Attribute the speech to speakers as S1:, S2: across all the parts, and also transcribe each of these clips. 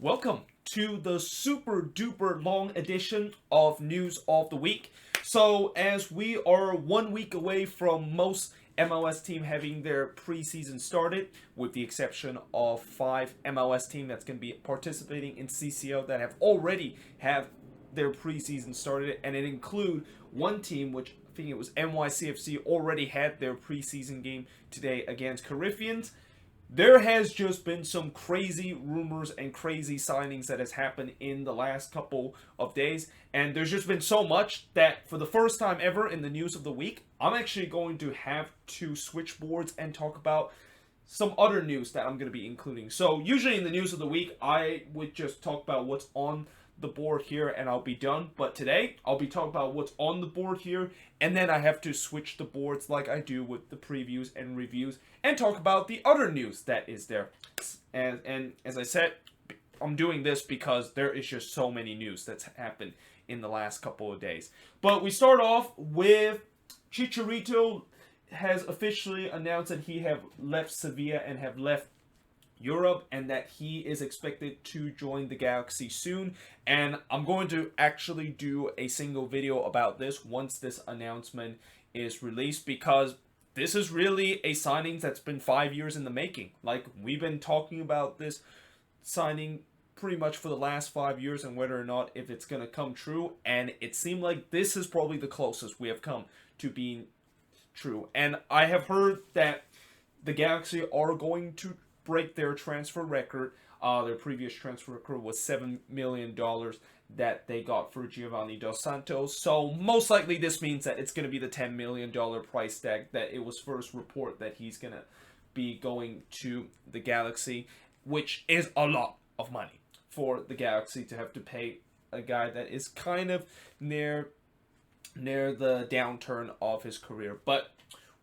S1: Welcome to the super duper long edition of News of the Week. So, as we are 1 week away from most MLS team having their preseason started, with the exception of 5 MLS team that's going to be participating in CCL that have already have their preseason started, and it include one team which I think it was NYCFC already had their preseason game today against Corinthians. There has just been some crazy rumors and crazy signings that has happened in the last couple of days, and there's just been so much that for the first time ever in the news of the week, I'm actually going to have to switch boards and talk about some other news that I'm going to be including. So usually in the news of the week, I would just talk about what's on the board here and I'll be done. But today, I'll be talking about what's on the board here, and then I have to switch the boards like I do with the previews and reviews and talk about the other news that is there. And as I said, I'm doing this because there is just so many news that's happened in the last couple of days. But we start off with Chicharito has officially announced that he have left Sevilla and have left Europe, and that he is expected to join the Galaxy soon. And I'm going to actually do a single video about this once this announcement is released, because this is really a signing that's been 5 years in the making. Like, we've been talking about this signing pretty much for the last 5 years and whether or not if it's going to come true, and it seemed like this is probably the closest we have come to being true. And I have heard that the Galaxy are going to break their transfer record. Their previous transfer record was $7 million that they got for Giovanni Dos Santos. So most likely this means that it's going to be the $10 million price tag that it was first reported that he's going to be going to the Galaxy, which is a lot of money for the Galaxy to have to pay a guy that is kind of near the downturn of his career. But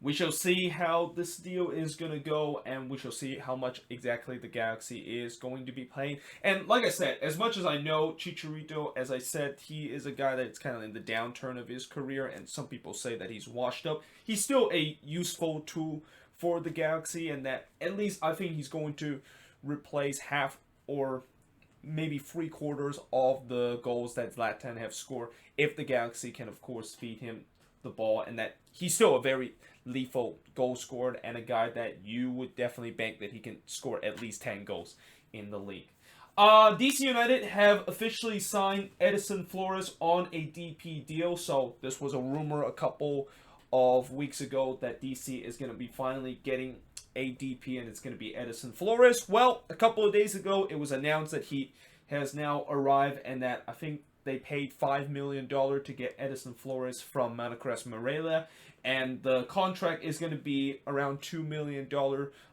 S1: we shall see how this deal is going to go, and we shall see how much exactly the Galaxy is going to be paying. And like I said, as much as I know Chicharito, as I said, he is a guy that's kind of in the downturn of his career, and some people say that he's washed up. He's still a useful tool for the Galaxy, and that at least I think he's going to replace half or maybe 3/4 of the goals that Zlatan have scored if the Galaxy can, of course, feed him the ball, and that he's still a very lethal goal scorer and a guy that you would definitely bank that he can score at least 10 goals in the league. DC United have officially signed Edison Flores on a DP deal. So this was a rumor a couple of weeks ago that DC is going to be finally getting a DP, and it's going to be Edison Flores. Well, a couple of days ago, it was announced that he has now arrived, and that I think they paid $5 million to get Edison Flores from Monacras Morelia, and the contract is going to be around $2 million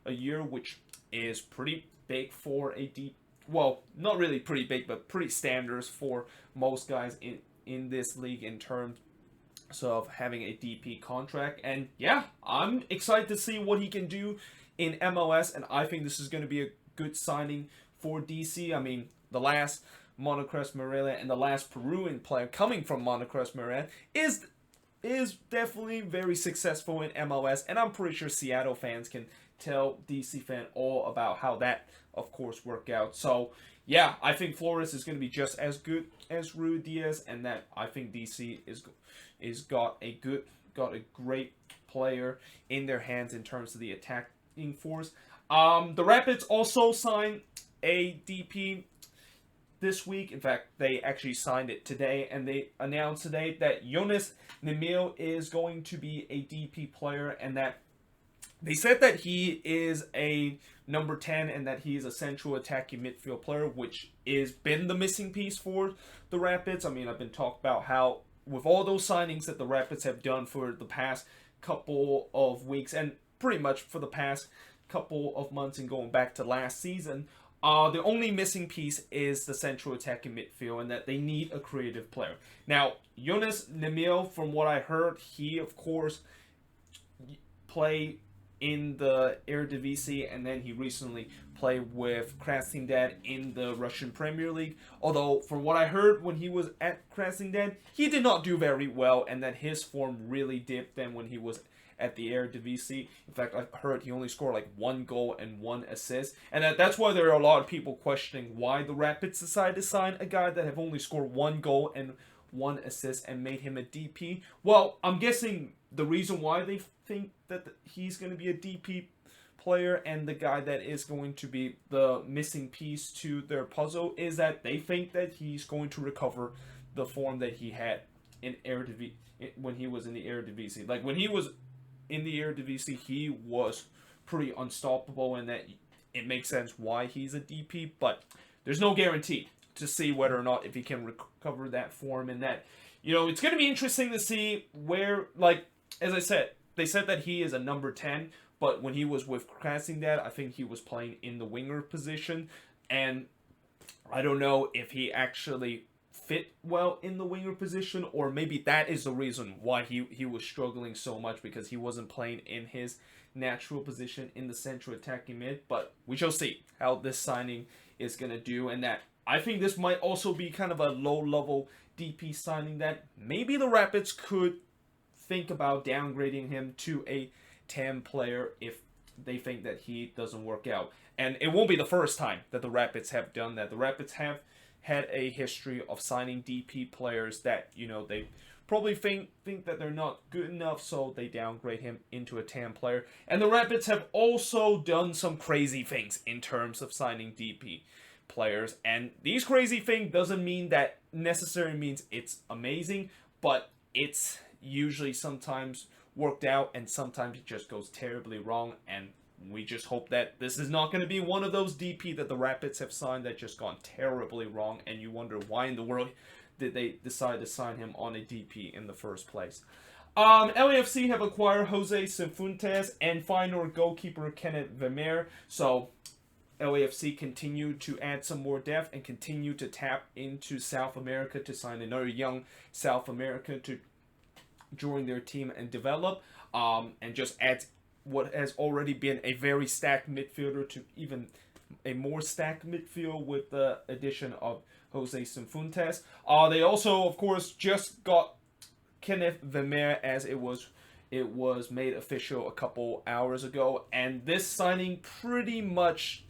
S1: a year, which is pretty big for a deep. Well, not really pretty big, but pretty standards for most guys in this league in terms of having a DP contract. And yeah, I'm excited to see what he can do in MLS, and I think this is going to be a good signing for DC. I mean, the last Monacras Morelia and the last Peruvian player coming from Monacras Morelia is definitely very successful in MLS, and I'm pretty sure Seattle fans can tell DC fan all about how that, of course, worked out. So yeah, I think Flores is going to be just as good as Ruiz, and that I think DC is got a great player in their hands in terms of the attacking force. The Rapids also signed a DP this week. In fact, they actually signed it today, and they announced today that Jonas Nemil is going to be a DP player, and that they said that he is a number 10 and that he is a central attacking midfield player, which is been the missing piece for the Rapids. I mean, I've been talking about how with all those signings that the Rapids have done for the past couple of weeks and pretty much for the past couple of months and going back to last season, the only missing piece is the central attacking midfield, and that they need a creative player. Now, Jonas Nemil, from what I heard, he of course played in the Eredivisie, and then he recently played with Krasnodar in the Russian Premier League. Although, from what I heard when he was at Krasnodar, he did not do very well, and that his form really dipped then when he was at the Eredivisie. In fact, I heard he only scored like 1 goal and 1 assist. And that's why there are a lot of people questioning why the Rapids decided to sign a guy that have only scored 1 goal and 1 assist and made him a DP. Well, I'm guessing the reason why they think that he's going to be a DP player and the guy that is going to be the missing piece to their puzzle is that they think that he's going to recover the form that he had in Eredivisie when he was in the Eredivisie. Like when he was in the Eredivisie, he was pretty unstoppable, and that it makes sense why he's a DP, but there's no guarantee to see whether or not if he can recover that form. And that, it's going to be interesting to see where, like, as I said, they said that he is a number 10, but when he was with Krasnodar, I think he was playing in the winger position, and I don't know if he actually fit well in the winger position, or maybe that is the reason why he was struggling so much, because he wasn't playing in his natural position in the central attacking mid. But we shall see how this signing is going to do, and that I think this might also be kind of a low-level DP signing that maybe the Rapids could think about downgrading him to a 10 player if they think that he doesn't work out. And it won't be the first time that the Rapids have done that. The Rapids have had a history of signing DP players that, they probably think that they're not good enough, so they downgrade him into a 10 player. And the Rapids have also done some crazy things in terms of signing DP players. And these crazy things doesn't mean that necessarily means it's amazing, but it's usually sometimes worked out, and sometimes it just goes terribly wrong, and we just hope that this is not going to be one of those DP that the Rapids have signed that just gone terribly wrong, and you wonder why in the world did they decide to sign him on a DP in the first place. LAFC have acquired Jose Cifuentes and Feyenoord goalkeeper Kenneth Vermeer, so LAFC continue to add some more depth and continue to tap into South America to sign another young South American to join their team and develop, and just add what has already been a very stacked midfielder to even a more stacked midfield with the addition of Jose Cifuentes. They also, of course, just got Kenneth Vermeer, as it was made official a couple hours ago, and this signing pretty much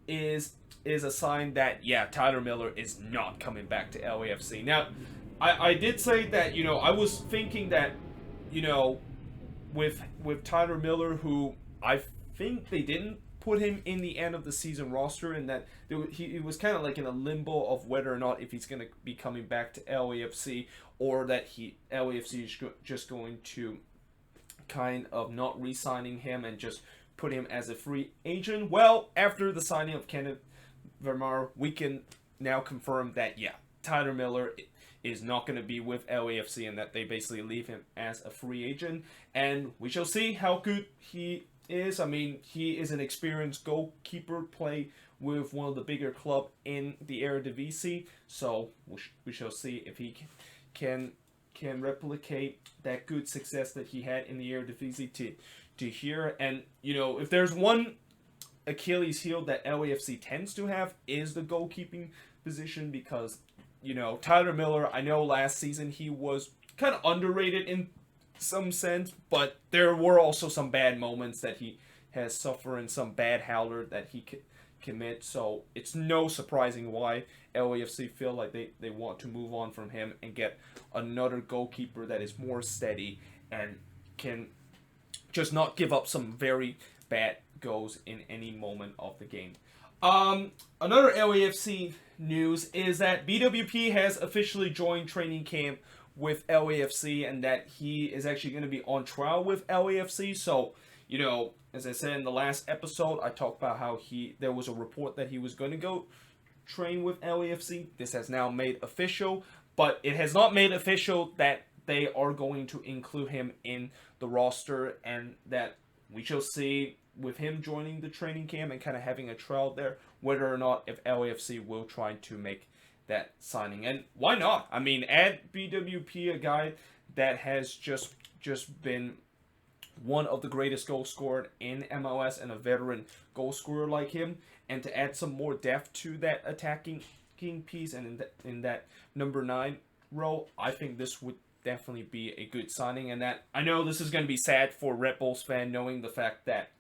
S1: is a sign that, yeah, Tyler Miller is not coming back to LAFC. Now, I did say that, I was thinking that, with Tyler Miller, who I think they didn't put him in the end of the season roster, and that he was kind of like in a limbo of whether or not if he's going to be coming back to LAFC, or that LAFC is just going to kind of not re-signing him and just put him as a free agent. Well, after the signing of Kenneth Vermeer, we can now confirm that, yeah, Tyler Miller is not going to be with LAFC, and that they basically leave him as a free agent. And we shall see how good he is. I mean, he is an experienced goalkeeper, play with one of the bigger clubs in the Eredivisie. So we shall see if he can replicate that good success that he had in the Eredivisie to here. And, if there's one Achilles heel that LAFC tends to have, is the goalkeeping position, because Tyler Miller, I know last season he was kind of underrated in some sense, but there were also some bad moments that he has suffered and some bad howler that he could commit. So it's no surprising why LAFC feel like they want to move on from him and get another goalkeeper that is more steady and can just not give up some very bad goals in any moment of the game. Another LAFC news is that BWP has officially joined training camp with LAFC, and that he is actually going to be on trial with LAFC. So, as I said in the last episode, I talked about how there was a report that he was going to go train with LAFC. This has now made official, but it has not made official that they are going to include him in the roster, and that we shall see with him joining the training camp and kind of having a trial there, whether or not if LAFC will try to make that signing. And why not? I mean, add BWP, a guy that has just been one of the greatest goal scorers in MLS and a veteran goal scorer like him, and to add some more depth to that attacking piece and in that number 9 role, I think this would definitely be a good signing. And that I know this is going to be sad for Red Bulls fan, knowing the fact that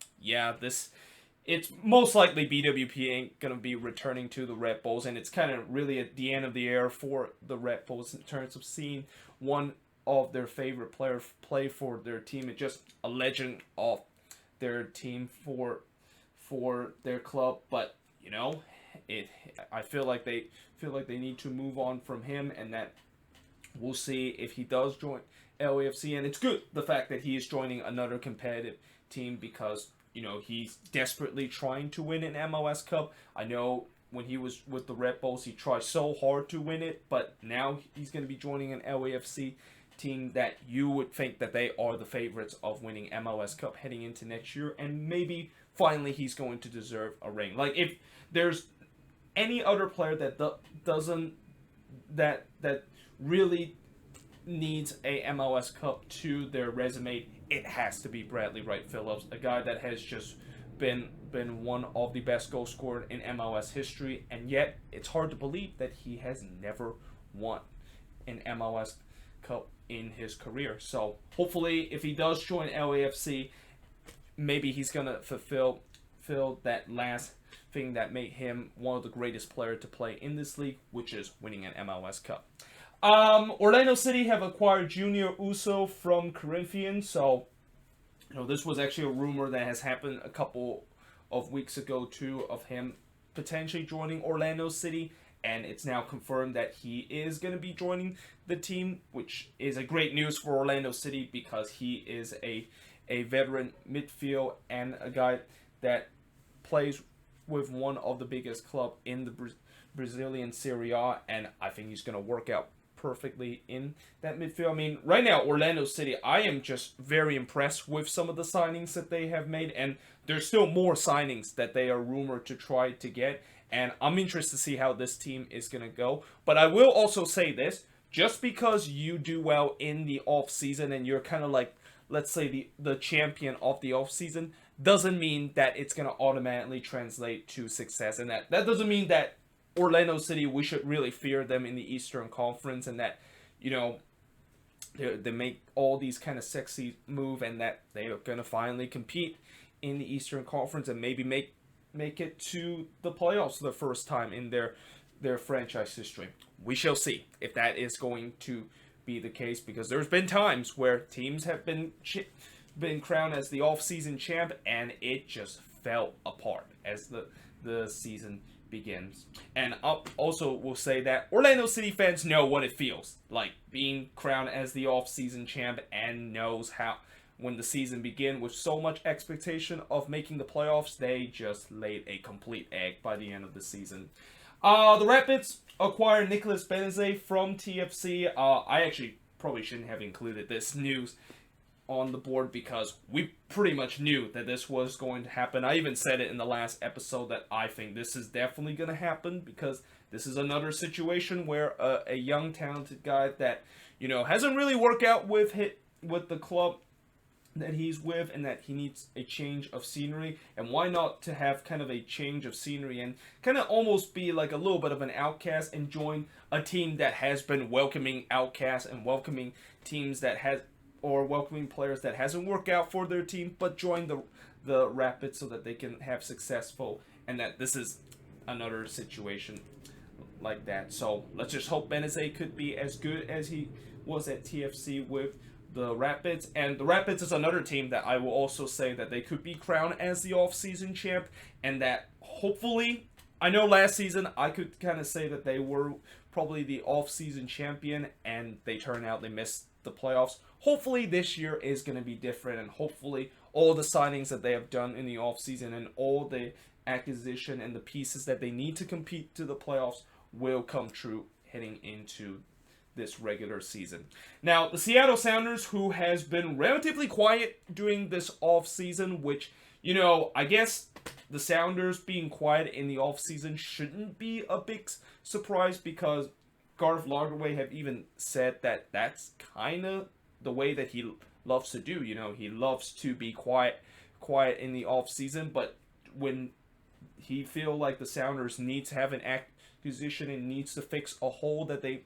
S1: it's most likely BWP ain't going to be returning to the Red Bulls, and it's kind of really at the end of the era for the Red Bulls in terms of seeing one of their favorite players play for their team and just a legend of their team for their club. But I feel like they need to move on from him, and that we'll see if he does join LAFC. And it's good the fact that he is joining another competitive team, because he's desperately trying to win an MLS Cup. I know when he was with the Red Bulls, he tried so hard to win it, but now he's going to be joining an LAFC team that you would think that they are the favorites of winning MLS Cup heading into next year, and maybe finally he's going to deserve a ring. Like, if there's any other player that really needs a MLS Cup to their resume, it has to be Bradley Wright Phillips, a guy that has just been one of the best goal scorers in MLS history, and yet it's hard to believe that he has never won an MLS Cup in his career. So hopefully, if he does join LAFC, maybe he's gonna fulfill that last thing that made him one of the greatest players to play in this league, which is winning an MLS Cup. Orlando City have acquired Junior Uso from Corinthians. So, this was actually a rumor that has happened a couple of weeks ago too, of him potentially joining Orlando City, and it's now confirmed that he is going to be joining the team, which is a great news for Orlando City, because he is a veteran midfield and a guy that plays with one of the biggest club in the Brazilian Serie A, and I think he's going to work out perfectly in that midfield. I mean, right now, Orlando City, I am just very impressed with some of the signings that they have made, and there's still more signings that they are rumored to try to get, and I'm interested to see how this team is going to go. But I will also say this, just because you do well in the off-season and you're kind of like, let's say, the champion of the off-season, doesn't mean that it's going to automatically translate to success, and that doesn't mean that Orlando City, we should really fear them in the Eastern Conference, and that, they make all these kind of sexy move, and that they are going to finally compete in the Eastern Conference and maybe make it to the playoffs for the first time in their franchise history. We shall see if that is going to be the case, because there's been times where teams have been crowned as the off-season champ, and it just fell apart as the season begins. And also will say that Orlando City fans know what it feels like being crowned as the off-season champ, and knows how when the season begins with so much expectation of making the playoffs, they just laid a complete egg by the end of the season. The Rapids acquired Nicolas Benezet from TFC. I actually probably shouldn't have included this news on the board, because we pretty much knew that this was going to happen. I even said it in the last episode that I think this is definitely going to happen, because this is another situation where a young talented guy that hasn't really worked out with the club that he's with, and that he needs a change of scenery. And why not to have kind of a change of scenery and kind of almost be like a little bit of an outcast and join a team that has been welcoming outcasts and welcoming teams that welcoming players that hasn't worked out for their team, but join the Rapids so that they can have successful, and that this is another situation like that. So let's just hope Benezet could be as good as he was at TFC with the Rapids. And the Rapids is another team that I will also say that they could be crowned as the off-season champ, and that hopefully, I know last season I could kind of say that they were probably the off-season champion, and they missed the playoffs. Hopefully this year is going to be different, and hopefully all the signings that they have done in the offseason and all the acquisition and the pieces that they need to compete to the playoffs will come true heading into this regular season. Now, the Seattle Sounders, who has been relatively quiet during this offseason, which, I guess the Sounders being quiet in the offseason shouldn't be a big surprise, because Garth Lagerwey have even said that that's kind of the way that he loves to do. He loves to be quiet in the off season, but when he feel like the Sounders need to have an acquisition and needs to fix a hole that they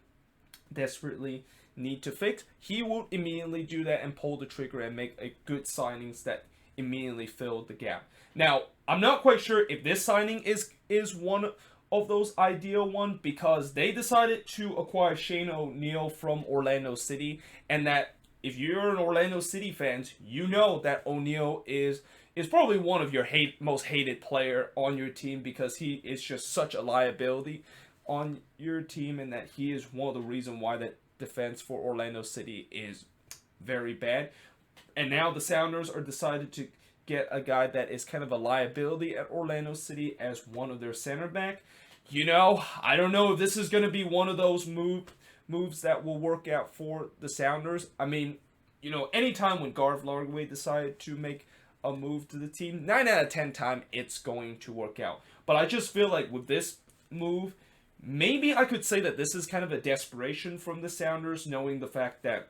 S1: desperately need to fix, he will immediately do that and pull the trigger and make a good signings that immediately fill the gap. Now, I'm not quite sure if this signing is one of those ideal one, because they decided to acquire Shane O'Neill from Orlando City, and that if you're an Orlando City fans, you know that O'Neill is probably one of your most hated player on your team, because he is just such a liability on your team, and that he is one of the reasons why that defense for Orlando City is very bad. And now the Sounders are decided to get a guy that is kind of a liability at Orlando City as one of their center back. You know, I don't know if this is going to be one of those moves that will work out for the Sounders. I mean, you know, anytime when Garth Largway decided to make a move to the team, 9 out of 10 times it's going to work out. But I just feel like with this move, maybe I could say that this is kind of a desperation from the Sounders, knowing the fact that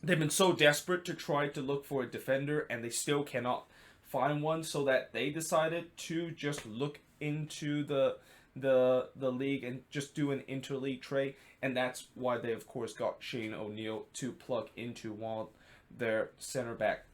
S1: they've been so desperate to try to look for a defender and they still cannot find one, so that they decided to just look into the league and just do an interleague trade, and that's why they of course got Shane O'Neill to plug into one of their center back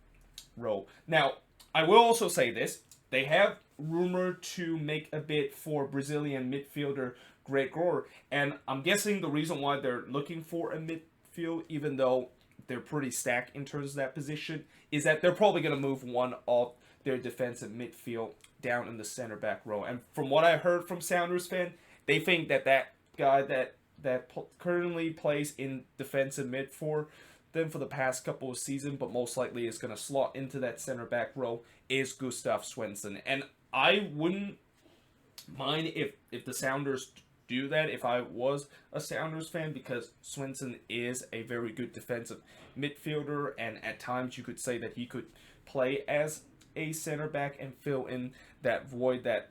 S1: role. Now, I will also say this: they have rumored to make a bid for Brazilian midfielder Greg Gore, and I'm guessing the reason why they're looking for a midfield, even though they're pretty stacked in terms of that position, is that they're probably going to move one of their defensive midfield down in the center back row. And from what I heard from Sounders fan, they think that that guy that currently plays in defensive mid for them for the past couple of seasons, but most likely is going to slot into that center back row, is Gustav Svensson. And I wouldn't mind if the Sounders do that if I was a Sounders fan, because Svensson is a very good defensive midfielder, and at times you could say that he could play as a center back and fill in that void that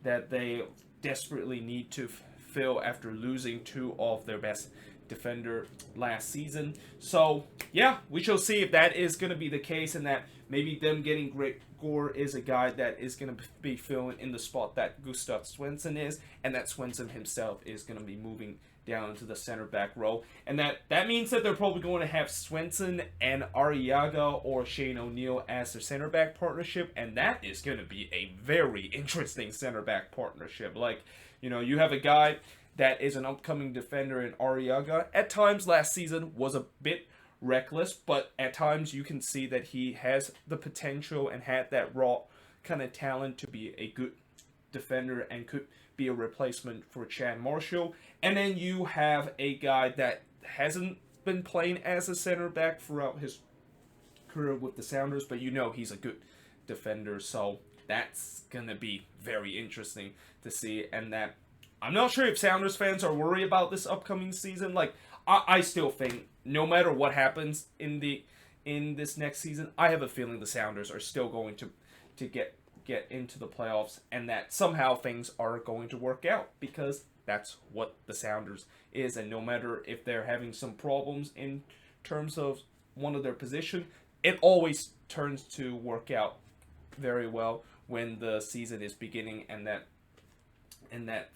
S1: they desperately need to fill after losing two of their best defender last season. So yeah, we shall see if that is going to be the case, and that maybe them getting Greg Gore is a guy that is going to be filling in the spot that Gustav Svensson is, and that Svensson himself is going to be moving down into the center back row. And that means that they're probably going to have Svensson and Arriaga or Shane O'Neill as their center back partnership, and that is going to be a very interesting center back partnership. Like, you know, you have a guy that is an upcoming defender in Arriaga. At times last season was a bit reckless, but at times you can see that he has the potential and had that raw kind of talent to be a good defender and could be a replacement for Chad Marshall. And then you have a guy that hasn't been playing as a center back throughout his career with the Sounders, but you know he's a good defender, so that's gonna be very interesting to see. And that I'm not sure if Sounders fans are worried about this upcoming season. Like, I still think no matter what happens in this next season, I have a feeling the Sounders are still going to get into the playoffs, and that somehow things are going to work out, because that's what the Sounders is. And no matter if they're having some problems in terms of one of their position, it always turns to work out very well when the season is beginning, and that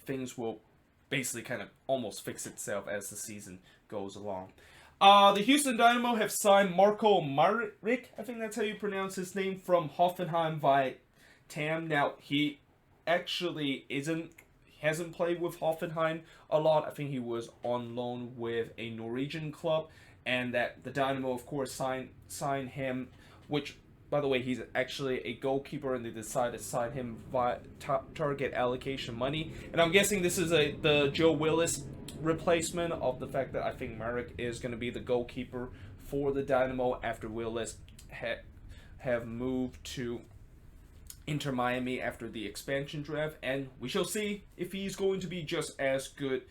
S1: things will basically kind of almost fix itself as the season goes along. The Houston Dynamo have signed Marco Maric, I think that's how you pronounce his name, from Hoffenheim via TAM. Now, he actually hasn't played with Hoffenheim a lot. I think he was on loan with a Norwegian club, and that the Dynamo, of course, signed him, which, by the way, he's actually a goalkeeper, and they decided to sign him via target allocation money. And I'm guessing this is the Joe Willis replacement of the fact that I think Maric is going to be the goalkeeper for the Dynamo after Willis have moved to Inter Miami after the expansion draft, and we shall see if he's going to be just as good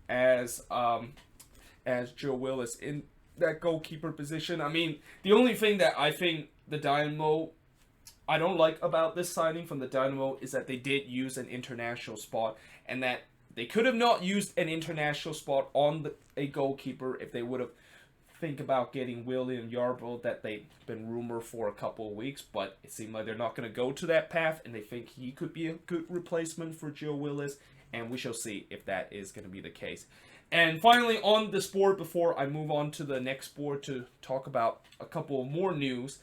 S1: as Joe Willis in that goalkeeper position. I mean, the only thing that I think the Dynamo I don't like about this signing from the Dynamo is that they did use an international spot, and that they could have not used an international spot on a goalkeeper if they would have think about getting William Yarbrough, that they've been rumored for a couple of weeks, but it seemed like they're not going to go to that path, and they think he could be a good replacement for Joe Willis, and we shall see if that is going to be the case. And finally, on this board, before I move on to the next board to talk about a couple more news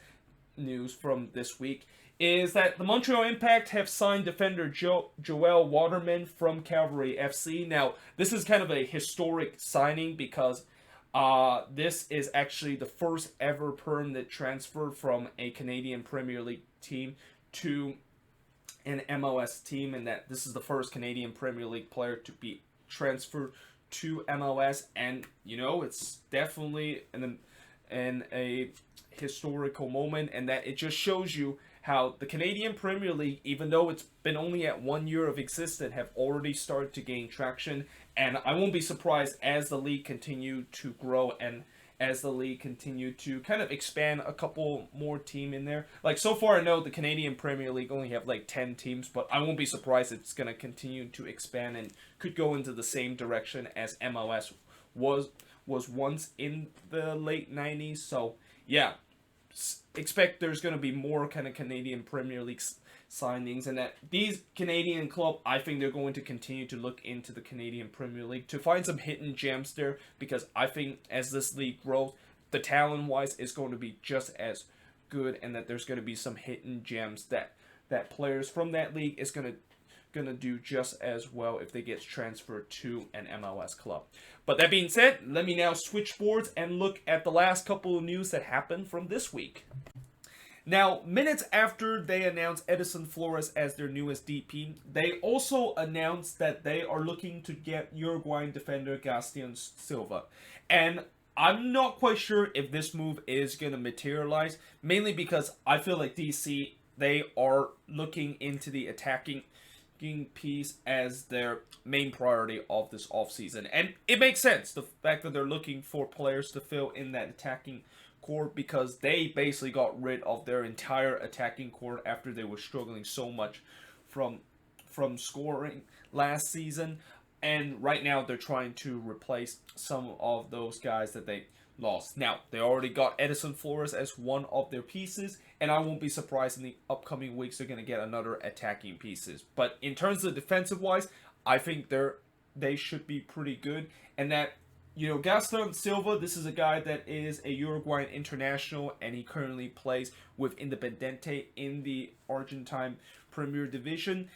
S1: from this week, is that the Montreal Impact have signed defender Joel Waterman from Calgary FC. Now, this is kind of a historic signing because this is actually the first ever permanent transfer from a Canadian Premier League team to an MLS team, and that this is the first Canadian Premier League player to be transferred to MLS, and it's definitely a historical moment, and that it just shows you how the Canadian Premier League, even though it's been only at 1 year of existence, have already started to gain traction. And I won't be surprised as the league continue to grow and as the league continue to kind of expand a couple more team in there. Like, so far I know the Canadian Premier League only have like 10 teams, but I won't be surprised it's going to continue to expand and could go into the same direction as MLS was once in the late 90s. So yeah, expect there's going to be more kind of Canadian Premier League signings, and that these Canadian club, I think they're going to continue to look into the Canadian Premier League to find some hidden gems there, because I think as this league grows, the talent-wise is going to be just as good, and that there's going to be some hidden gems that players from that league is going to do just as well if they get transferred to an MLS club. But that being said, let me now switch boards and look at the last couple of news that happened from this week. Now, minutes after they announced Edison Flores as their newest DP, they also announced that they are looking to get Uruguayan defender Gaston Silva. And I'm not quite sure if this move is going to materialize, mainly because I feel like DC, they are looking into the attacking piece as their main priority of this offseason. And it makes sense, the fact that they're looking for players to fill in that attacking core, because they basically got rid of their entire attacking core after they were struggling so much from scoring last season, and right now they're trying to replace some of those guys that they lost. Now, they already got Edison Flores as one of their pieces, and I won't be surprised in the upcoming weeks they're going to get another attacking pieces. But in terms of defensive wise, I think they should be pretty good, and that Gaston Silva, this is a guy that is a Uruguayan international, and he currently plays with Independiente in the Argentine Premier Division.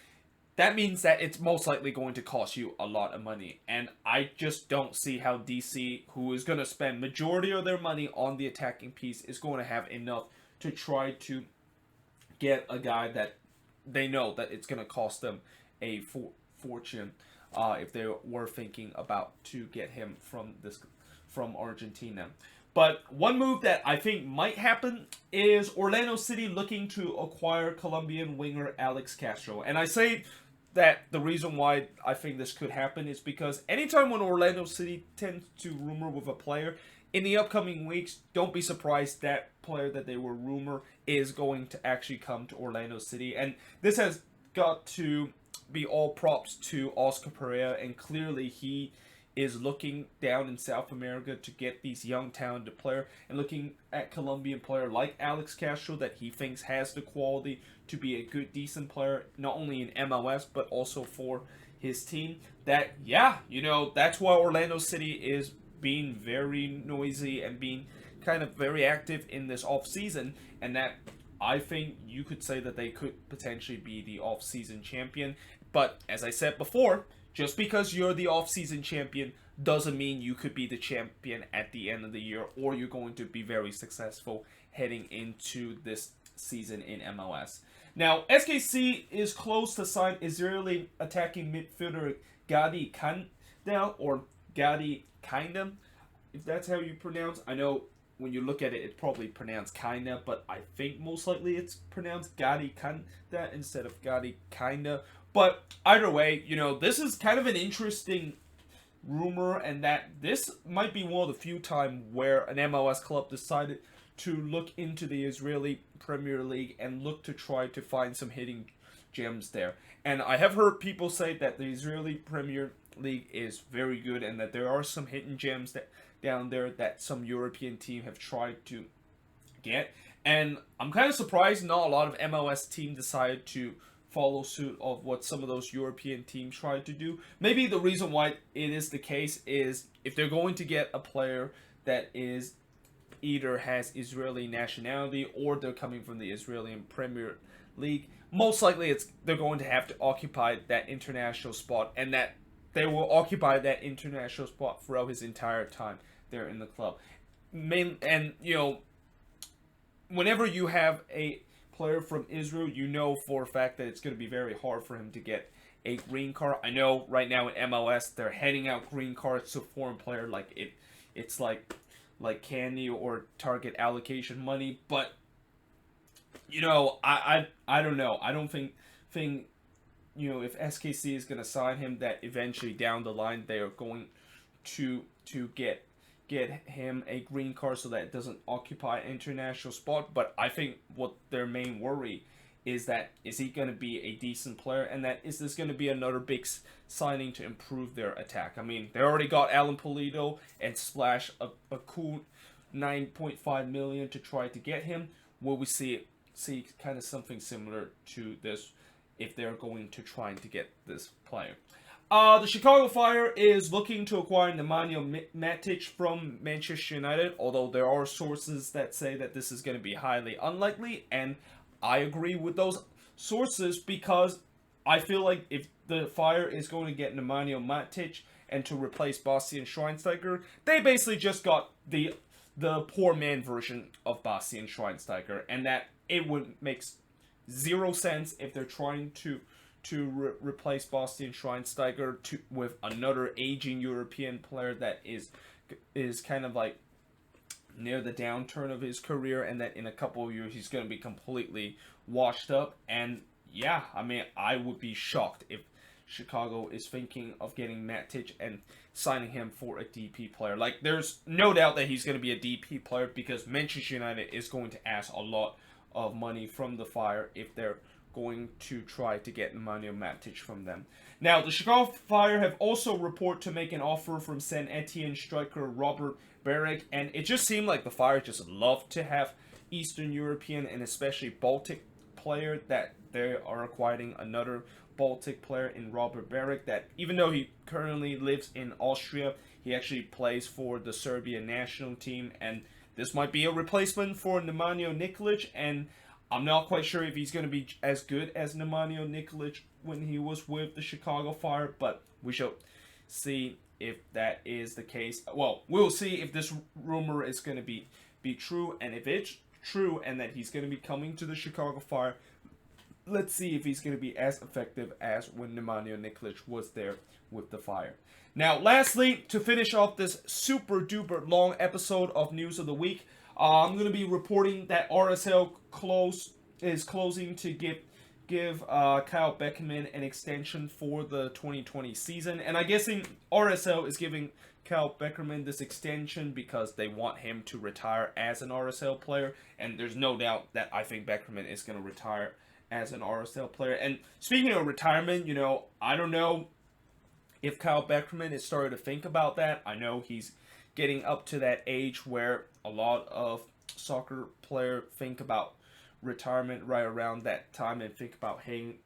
S1: That means that it's most likely going to cost you a lot of money, and I just don't see how DC, who is going to spend majority of their money on the attacking piece, is going to have enough to try to get a guy that they know that it's going to cost them a fortune. If they were thinking about to get him from Argentina. But one move that I think might happen is Orlando City looking to acquire Colombian winger Alex Castro. And I say that the reason why I think this could happen is because anytime when Orlando City tends to rumor with a player, in the upcoming weeks, don't be surprised that player that they were rumor is going to actually come to Orlando City. And this has got to be all props to Oscar Pereira, and clearly he is looking down in South America to get these young talented player, and looking at Colombian player like Alex Castro that he thinks has the quality to be a good, decent player, not only in MLS but also for his team. That, that's why Orlando City is being very noisy and being kind of very active in this offseason, and that I think you could say that they could potentially be the off-season champion. But as I said before, just because you're the off-season champion doesn't mean you could be the champion at the end of the year, or you're going to be very successful heading into this season in MLS. Now, SKC is close to sign Israeli attacking midfielder Gadi Kanda, or Gadi Kinda, if that's how you pronounce. I know when you look at it, it's probably pronounced kinda, but I think most likely it's pronounced Gadi Kanda instead of Gadi Kinda. But either way, this is kind of an interesting rumor, and that this might be one of the few times where an MLS club decided to look into the Israeli Premier League and look to try to find some hidden gems there. And I have heard people say that the Israeli Premier League is very good, and that there are some hidden gems that down there that some European team have tried to get. And I'm kind of surprised not a lot of MLS teams decided to follow suit of what some of those European teams try to do. Maybe the reason why it is the case is if they're going to get a player that is either has Israeli nationality or they're coming from the Israeli Premier League, most likely they're going to have to occupy that international spot, and that they will occupy that international spot throughout his entire time there in the club. And whenever you have a player from Israel, you know for a fact that it's going to be very hard for him to get a green card. I know right now in MLS they're handing out green cards to foreign player it's like candy or target allocation money, but I don't know. I don't think if SKC is going to sign him, that eventually down the line they are going to get him a green card so that it doesn't occupy an international spot. But I think what their main worry is that is he going to be a decent player, and that is this going to be another big signing to improve their attack. I mean, they already got Alan Pulido and splash a cool 9.5 million to try to get him. Will we see kind of something similar to this if they're going to try to get this player? The Chicago Fire is looking to acquire Nemanja Matic from Manchester United, although there are sources that say that this is going to be highly unlikely, and I agree with those sources because I feel like if the Fire is going to get Nemanja Matic and to replace Bastian Schweinsteiger, they basically just got the poor man version of Bastian Schweinsteiger, and that it would make zero sense if they're trying to replace Bastian Schweinsteiger with another aging European player that is kind of like near the downturn of his career, and that in a couple of years he's going to be completely washed up. And yeah, I mean, I would be shocked if Chicago is thinking of getting Matic and signing him for a DP player. Like, there's no doubt that he's going to be a DP player because Manchester United is going to ask a lot of money from the Fire if they're going to try to get Nemanja Matic from them. Now, the Chicago Fire have also reported to make an offer from Saint Etienne striker Robert Berek, and it just seemed like the Fire just love to have Eastern European and especially Baltic player, that they are acquiring another Baltic player in Robert Berek, that even though he currently lives in Austria, he actually plays for the Serbian national team, and this might be a replacement for Nemanja Nikolic, and I'm not quite sure if he's going to be as good as Nemanja Nikolic when he was with the Chicago Fire, but we shall see if that is the case. Well, we'll see if this rumor is going to be true, and if it's true and that he's going to be coming to the Chicago Fire, let's see if he's going to be as effective as when Nemanja Nikolic was there with the Fire. Now, lastly, to finish off this super duper long episode of News of the Week, I'm going to be reporting that RSL is closing to give Kyle Beckerman an extension for the 2020 season. And I'm guessing RSL is giving Kyle Beckerman this extension because they want him to retire as an RSL player. And there's no doubt that I think Beckerman is going to retire as an RSL player. And speaking of retirement, I don't know if Kyle Beckerman is starting to think about that. I know he's getting up to that age where a lot of soccer players think about retirement right around that time and think about hanging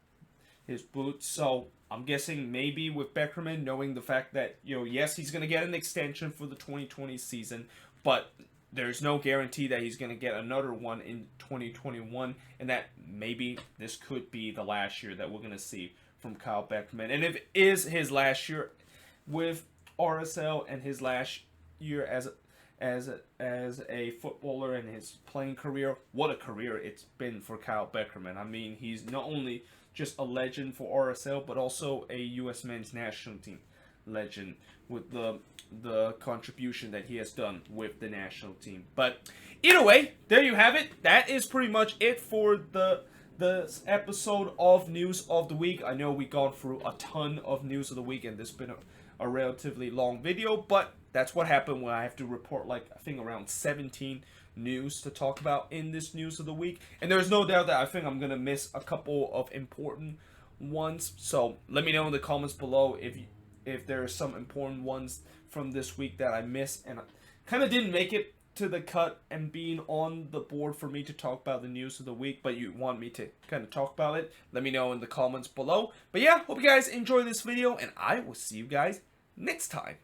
S1: his boots. So I'm guessing maybe with Beckerman, knowing the fact that, yes, he's going to get an extension for the 2020 season, but there's no guarantee that he's going to get another one in 2021, and that maybe this could be the last year that we're going to see from Kyle Beckerman. And if it is his last year with RSL and his last year as a footballer in his playing career, what a career it's been for Kyle Beckerman. I mean, he's not only just a legend for RSL, but also a U.S. men's national team legend with the contribution that he has done with the national team. But either way, there you have it. That is pretty much it for the episode of News of the Week. I know we gone through a ton of News of the Week, and this has been a relatively long video, but that's what happened when I have to report, I think around 17 news to talk about in this News of the Week. And there's no doubt that I think I'm going to miss a couple of important ones. So let me know in the comments below if there are some important ones from this week that I missed and I kind of didn't make it to the cut and being on the board for me to talk about the news of the week, but you want me to kind of talk about it, let me know in the comments below. But yeah, hope you guys enjoy this video, and I will see you guys next time.